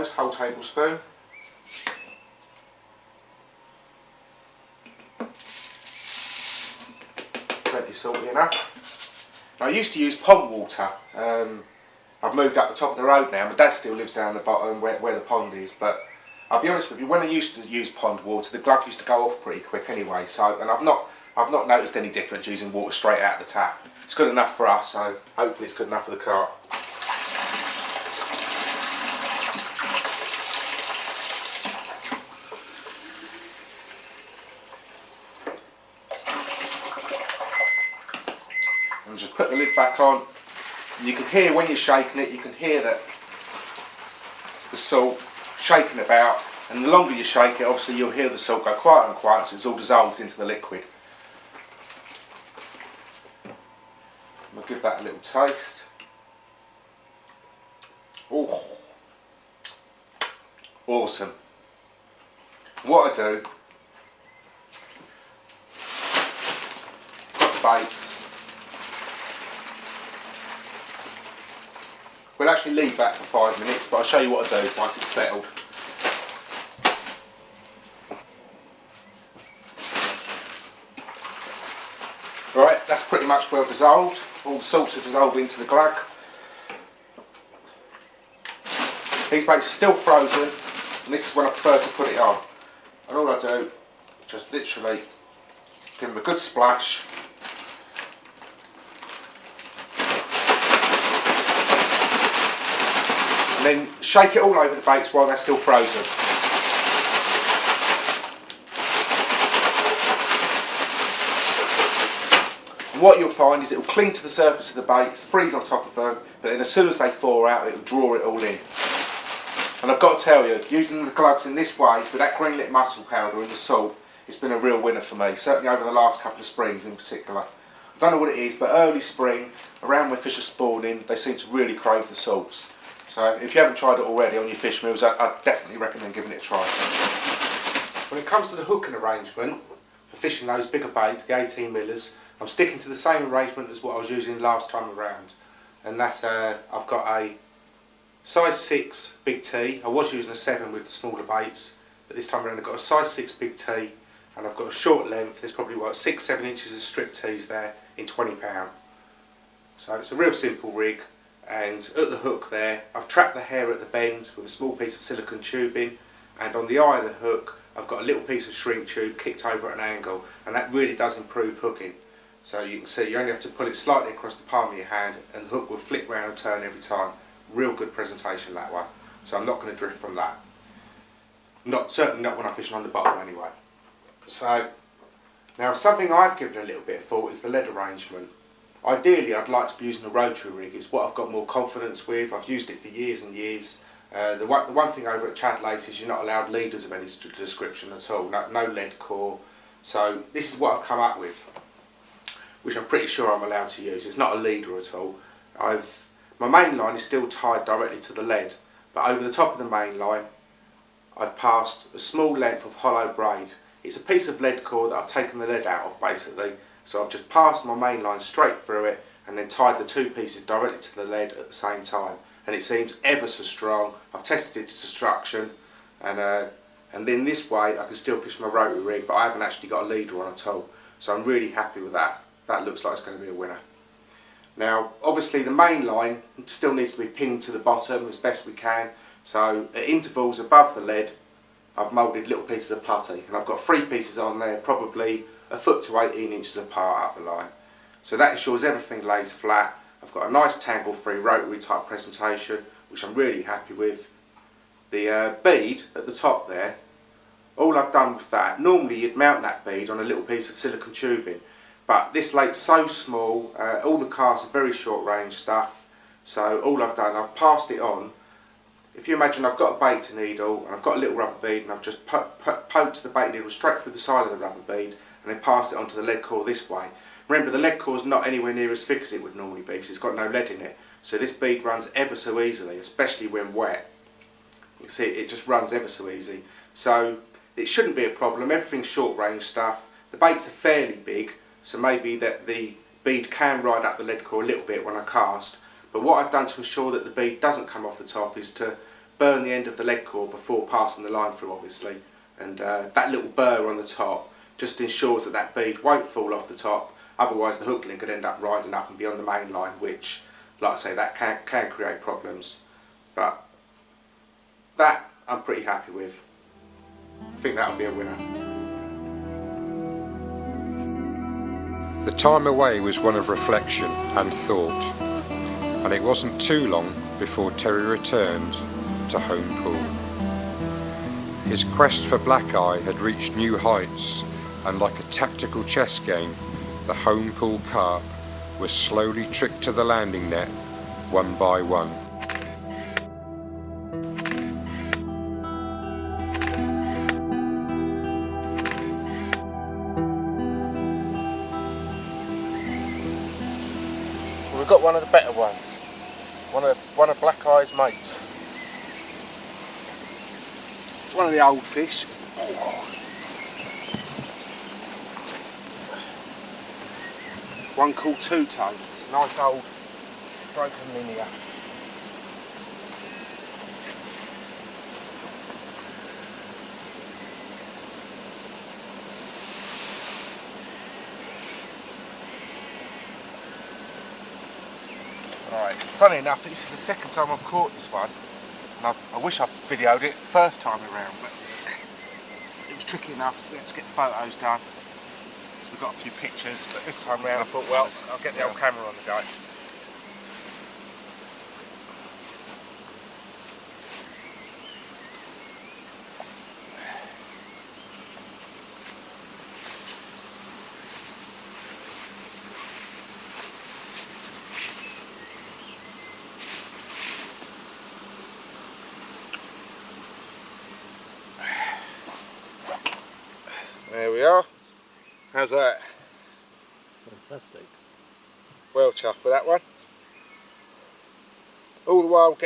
goes, whole tablespoon. Plenty salty enough. Now I used to use pond water. I've moved up the top of the road now. My dad still lives down the bottom where the pond is, but I'll be honest with you, when I used to use pond water, the glug used to go off pretty quick anyway. So, and I've not noticed any difference using water straight out of the tap. It's good enough for us, so hopefully it's good enough for the car. And just put the lid back on. And you can hear when you're shaking it, you can hear that the salt shaking about, and the longer you shake it, obviously you'll hear the salt go quiet and quiet, so it's all dissolved into the liquid. I'll give that a little taste. Oh, awesome. What I do, got the baits. We'll actually leave that for 5 minutes, but I'll show you what I do once it's settled. Right, that's pretty much well dissolved. All the salts are dissolved into the glug. These baits are still frozen, and this is when I prefer to put it on. And all I do, just literally give them a good splash. And then shake it all over the baits while they're still frozen. What you'll find is it will cling to the surface of the baits, freeze on top of them, but then as soon as they thaw out, it will draw it all in. And I've got to tell you, using the glugs in this way, with that green lit mussel powder and the salt, it's been a real winner for me, certainly over the last couple of springs in particular. I don't know what it is, but early spring, around when fish are spawning, they seem to really crave the salts. So if you haven't tried it already on your fish meals, I'd definitely recommend giving it a try. When it comes to the hooking arrangement, for fishing those bigger baits, the 18 millers, I'm sticking to the same arrangement as what I was using last time around, and that's I've got a size 6 big T. I was using a 7 with the smaller baits, but this time around I've got a size 6 big T, and I've got a short length. There's probably what 6-7 inches of strip tees there in 20 pound. So it's a real simple rig, and at the hook there I've trapped the hair at the bend with a small piece of silicone tubing, and on the eye of the hook I've got a little piece of shrink tube kicked over at an angle, and that really does improve hooking. So you can see you only have to pull it slightly across the palm of your hand and the hook will flick round and turn every time. Real good presentation that one. So I'm not going to drift from that. Certainly not when I'm fishing on the bottom anyway. So now something I've given a little bit of thought is the lead arrangement. Ideally I'd like to be using a rotary rig. It's what I've got more confidence with. I've used it for years and years. The one thing over at Chad Lakes is you're not allowed leaders of any description at all. No lead core. So this is what I've come up with, which I'm pretty sure I'm allowed to use. It's not a leader at all. My main line is still tied directly to the lead, but over the top of the main line I've passed a small length of hollow braid. It's a piece of lead core that I've taken the lead out of basically, so I've just passed my main line straight through it and then tied the two pieces directly to the lead at the same time, and it seems ever so strong. I've tested it to destruction, and then this way I can still fish my rotary rig, but I haven't actually got a leader on at all, so I'm really happy with that. That looks like it's going to be a winner. Now obviously the main line still needs to be pinned to the bottom as best we can, so at intervals above the lead I've moulded little pieces of putty, and I've got 3 pieces on there, probably a foot to 18 inches apart up the line. So that ensures everything lays flat. I've got a nice tangle free rotary type presentation, which I'm really happy with. The bead at the top there, all I've done with that, normally you'd mount that bead on a little piece of silicone tubing, but this lake's so small, all the casts are very short range stuff, so all I've done, I've passed it on. If you imagine I've got a bait needle and I've got a little rubber bead, and I've just poked the bait needle straight through the side of the rubber bead and then passed it onto the lead core this way. Remember, the lead core is not anywhere near as thick as it would normally be, because it's got no lead in it, so this bead runs ever so easily, especially when wet. You can see it just runs ever so easy, so it shouldn't be a problem. Everything's short range stuff. The baits are fairly big, so maybe that the bead can ride up the lead core a little bit when I cast, but what I've done to ensure that the bead doesn't come off the top is to burn the end of the leg cord before passing the line through, obviously, and that little burr on the top just ensures that that bead won't fall off the top, otherwise the hook link could end up riding up and be on the main line, which, like I say, that can create problems. But that I'm pretty happy with. I think that'll be a winner. The time away was one of reflection and thought, and it wasn't too long before Terry returned to home pool. His quest for Blackeye had reached new heights, and like a tactical chess game, the home pool carp was slowly tricked to the landing net one by one. We've got one of the better ones, one of Blackeye's mates. It's one of the old fish. One called two-tone. It's a nice old broken linear. Right, funny enough, this is the second time I've caught this one, and I wish I videoed it first time around, but it was tricky enough. We had to get the photos done. So we've got a few pictures, but this time around I thought, well, I'll get the old camera on the go. There we are. How's that? Fantastic. Well chuffed with that one. All the while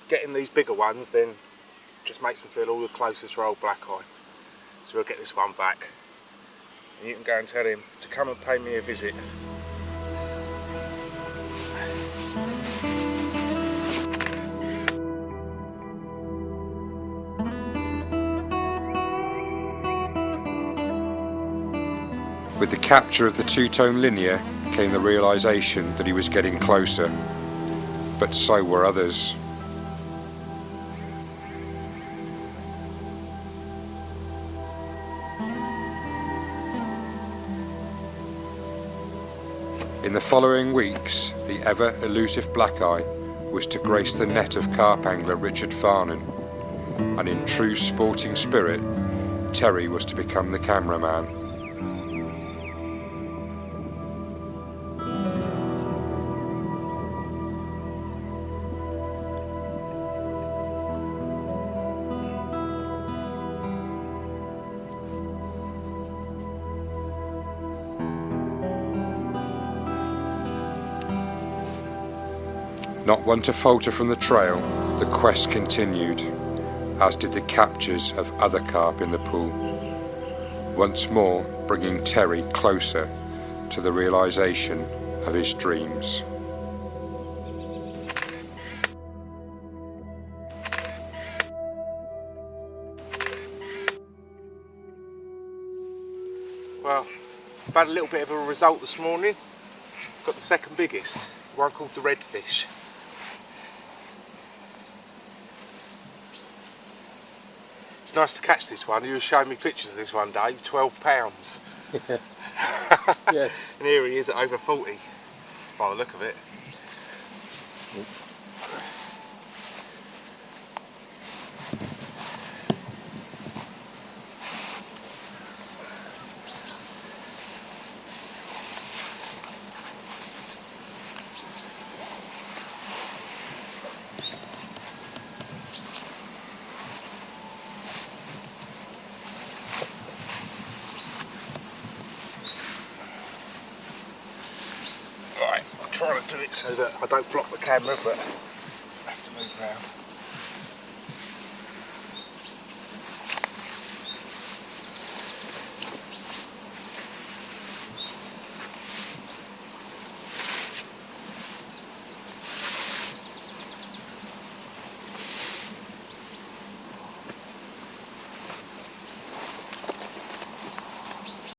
getting these bigger ones then just makes me feel all the closer to old Blackeye. So we'll get this one back. And you can go and tell him to come and pay me a visit. With the capture of the two-tone linear came the realisation that he was getting closer, but so were others. In the following weeks, the ever elusive Blackeye was to grace the net of carp angler Richard Farnan, and in true sporting spirit, Terry was to become the cameraman. Not one to falter from the trail, the quest continued, as did the captures of other carp in the pool, once more bringing Terry closer to the realisation of his dreams. Well, I've had a little bit of a result this morning. Got the second biggest, one called the redfish. It's nice to catch this one. You were showing me pictures of this one day, 12 pounds. Yes. And here he is at over 40, by the look of it. Right, I'm trying to do it so that I don't block the camera, but I have to move around.